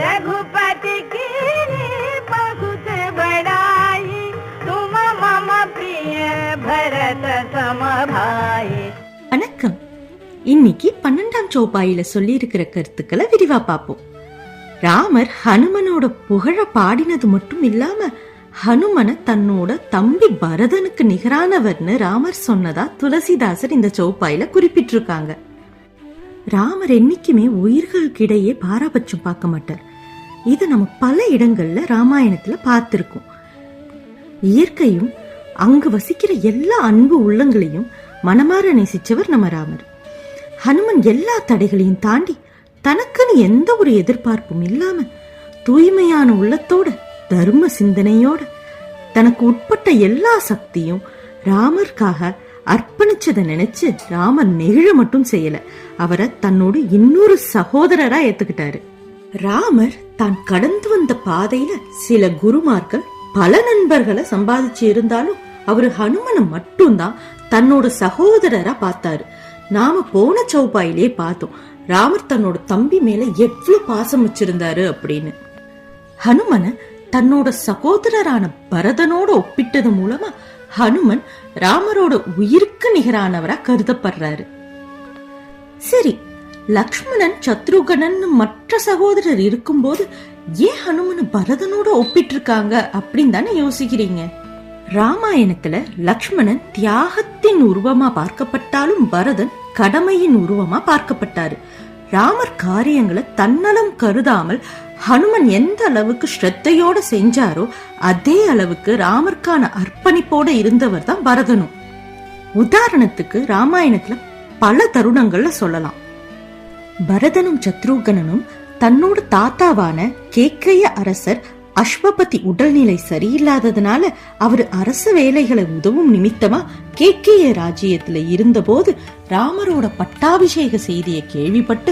रघुपति की बहुत बड़ाई, तुम मम प्रिय भरत सम भाई. வணக்கம். இன்னைக்கு 12ஆம் சோபாயில சொல்லி இருக்கிற கருத்துக்களை விரிவா பார்ப்போம். ராமர் ஹனுமனோட புகழ பாடினது மட்டும் இல்லாம ஹனுமனை தன்னோட தம்பி பரதனுக்கு நிகரானவர்னு ராமர் சொன்னதா துளசிதாசர் இந்த சோப்பாயில குறிப்பிட்டிருக்காங்க. ராமர் என்னைக்குமே உயிர்களுக்கிடையே பாராபட்சம் பார்க்க மாட்டார். இது நம்ம பல இடங்கள்ல ராமாயணத்துல பார்த்திருக்கோம். இயற்கையும் அங்கு வசிக்கிற எல்லா அன்பு உள்ளங்களையும் மனமாற நேசிச்சவர் நம்ம ராமர். ஹனுமன் எல்லா தடைகளையும் தாண்டி தனக்குன்னு எந்த ஒரு எதிர்பார்ப்பும் இல்லாம தூய்மையான உள்ளத்தோட தர்ம சிந்தனையோட தனக்கு உட்பட்ட எல்லா சக்தியும் ராமருக்காக அர்ப்பணிச்சதை நினைச்சு ராமர் நெகிழ மட்டும் செய்யல, அவரை தன்னோடு இன்னொரு சகோதரரா ஏத்துக்கிட்டாரு. ராமர் தான் கடந்து வந்த பாதையில சில குருமார்கள் பல நண்பர்களை சம்பாதிச்சு இருந்தாலும் அவரு ஹனுமனை மட்டும்தான் தன்னோட சகோதரரா பார்த்தாரு. நாம போன சௌபாயிலே பார்த்தோம் ராமர் தன்னோட தம்பி மேல எவ்வளவு பாசம் வச்சிருந்தாரு அப்படின்னு. ஹனுமனை தன்னோட சகோதரரான பரதனோட ஒப்பிட்டது மூலமா ஹனுமன் ராமரோட உயிருக்கு நிகரானவரா கருதப்படுறாரு. சரி, லக்ஷ்மணன் சத்ருகனன் மற்ற சகோதரர் இருக்கும்போது ஏன் ஹனுமன் பரதனோட ஒப்பிட்டு இருக்காங்க அப்படின்னு தானே யோசிக்கிறீங்க. ராமாயணத்துல லக்ஷ்மணன் தியாகத்தின் உருவமா பார்க்கப்பட்டாலும் பரதன் கடமையின் உருவமா பார்க்கப்பட்டாரு. ராமர் காரியங்களை தன்னலம் கருதாமல் ஹனுமன் எந்த அளவுக்கு ஸ்ரத்தையோட செஞ்சாரோ அதே அளவுக்கு ராமருக்கான அர்ப்பணிப்போட இருந்தவர் தான் பரதனும். உதாரணத்துக்கு ராமாயணத்துல பல தருணங்கள்ல சொல்லலாம். பரதனும் சத்ருகனனும் தன்னோட தாத்தாவான கேக்கய அரசர் அஸ்வபதி உடல்நிலை சரியில்லாததுனால அவரு அரச வேலைகளை உதவும் நிமித்தமா கேக்கய ராஜ்யத்துல இருந்த போது ராமரோட பட்டாபிஷேக செய்தியை கேள்விப்பட்டு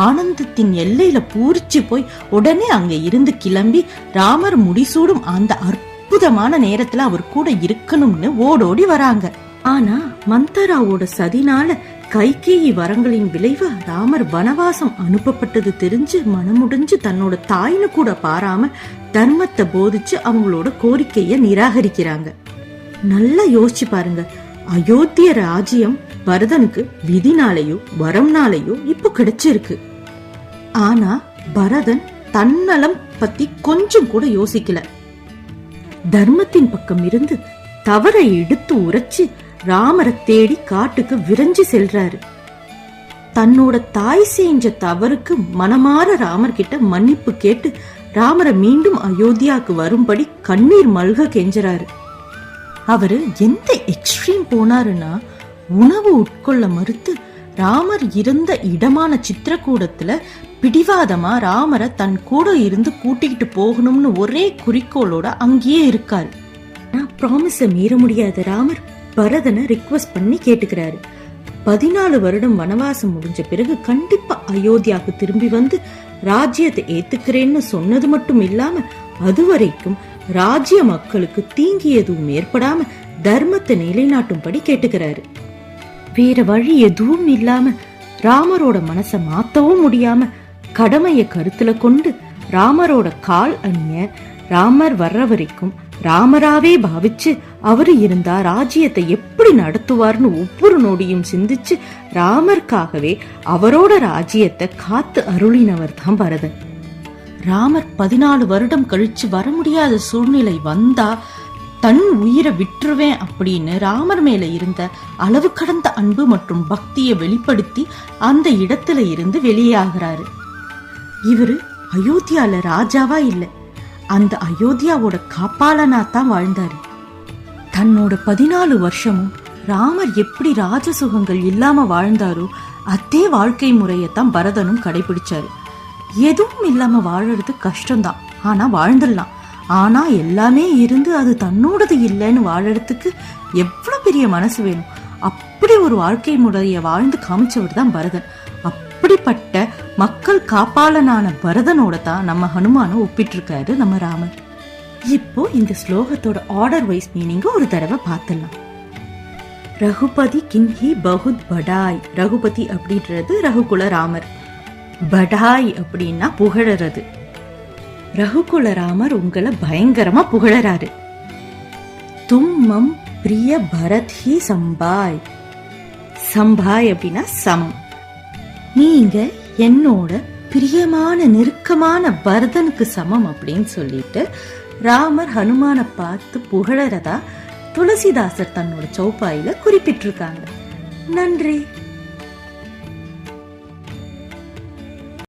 ஆனந்தத்தின் எல்லையில பூரிச்சு போய் உடனே அங்க இருந்து கிளம்பி ராமர் முடிசூடும் அந்த அற்புதமான நேரத்துல அவர் கூட இருக்கணும்னு ஓடோடி வராங்க. ஆனா மந்தராவோட சதினால கைகேயி வரங்களின் விளைவா ராமர் வனவாசம் அனுப்பப்பட்டது தெரிஞ்சு மனமுடிஞ்சு தன்னோட தாயின்னு கூட பாராம தர்மத்தை போதிச்சு அவங்களோட கோரிக்கைய நிராகரிக்கிறாங்க. நல்லா யோசிச்சு பாருங்க, அயோத்திய ராஜ்யம் பரதனுக்கு விதினாலேயோ வரம்னாலேயோ இப்போ கிடைச்சிருக்கு. ஆனா பரதன் தன்னலம் பத்தி கொஞ்சம் கூட யோசிக்கல. தர்மத்தின் பக்கம் இருந்து தவறை எடுத்து உரைச்சு ராமரை தேடி காட்டுக்கு விரைஞ்சு செல்றாரு. தன்னோட தாய் செஞ்ச தவறுக்கு மனமாற ராமர் கிட்ட மன்னிப்பு கேட்டு ராமரை மீண்டும் அயோத்தியாவுக்கு வரும்படி கண்ணீர் மல்க கெஞ்சறாரு. அவரு எந்த எக்ஸ்ட்ரீம் போனாருன்னா உணவு உட்கொள்ள மறுத்து ராமர் இருந்த இடமான சித்திரக்கூடத்துல பிடிவாதமா ராமரை தன் கூட இருந்து கூட்டிக்கிட்டு போகணும்னு ஒரே குறிக்கோளோட அங்கேயே இருக்காரு. ப்ராமிஸ மீற முடியாத ராமர் பரதனை ரிக்வெஸ்ட் பண்ணி கேட்டுக்கிறாரு. 14 வருடம் வனவாசம் முடிஞ்ச பிறகு கண்டிப்பா அயோத்தியாவுக்கு திரும்பி வந்து ராஜ்யத்தை ஏத்துக்கிறேன்னு சொன்னது மட்டும் இல்லாம அதுவரைக்கும் ராஜ்ய மக்களுக்கு தீங்கி எதுவும் ஏற்படாம தர்மத்தை நிலைநாட்டும்படி கேட்டுக்கிறாரு. வேற வழி எதுவும் இல்லாம ராமரோட மனச மாத்தவும் முடியாம கடமைய கருத்துல கொண்டு ராமரோட கால் அணிய ராமர் வர்ற வரைக்கும் ராமராவே பாவிச்சு அவரு இருந்தா ராஜ்யத்தை எப்படி நடத்துவார்னு ஒவ்வொரு நொடியும் சிந்திச்சு ராமருக்காகவே அவரோட ராஜ்யத்தை காத்து அருளினவர் தான் பரதன். ராமர் 14 வருடம் கழிச்சு வர முடியாத சூழ்நிலை வந்தா தன் உயிரை விட்டுருவேன் அப்படின்னு ராமர் மேல இருந்த அளவு கடந்த அன்பு மற்றும் பக்தியை வெளிப்படுத்தி அந்த இடத்துல இருந்து வெளியாகிறாரு. இவரு அயோத்தியால ராஜாவா இல்ல, அந்த அயோத்தியாவோட காப்பாளனா தான் வாழ்ந்தாரு. தன்னோட 14 வருஷமும் ராமர் எப்படி ராஜசுகங்கள் இல்லாம வாழ்ந்தாரோ அதே வாழ்க்கை முறையத்தான் பரதனும் கடைபிடிச்சாரு. எதுவும் இல்லாம வாழறது கஷ்டம்தான், ஆனா வாழ்ந்துடலாம். ஆனா எல்லாமே இருந்து அது தன்னோடது இல்லைன்னு வாழறதுக்கு எவ்வளவு பெரிய மனசு வேணும். அப்படி ஒரு வாழ்க்கை முறைய வாழ்ந்து காமிச்சவர் தான் பரதன். அப்படிப்பட்ட மக்கள் காப்பாளனான பரதனோட தான் நம்ம ஹனுமான ஒப்பிட்டு இருக்காரு நம்ம ராமர். இப்போ இந்த ஸ்லோகத்தோட ஆர்டர் வைஸ் மீனிங்க ஒரு தடவை பார்த்துடலாம். ரகுபதி கின்ஹி பகுத் படாய். ரகுபதி அப்படின்றது ரகுகுல ராமர். படாய் அப்படின்னா புகழறது. ரகுகுல ராமர் உங்களை பயங்கரமா புகழறாரு. தும்மம் பிரிய பரத் ஹி சம்பாய். சம்பாய் அப்படின்னா சமம். நீங்க என்னோட பிரியமான நெருக்கமான பரதனுக்கு சமம் அப்படின்னு சொல்லிட்டு ராமர் ஹனுமானை பார்த்து புகழறதா துளசிதாசர் தன்னோட சௌப்பாயில குறிப்பிட்டிருக்காங்க. நன்றி.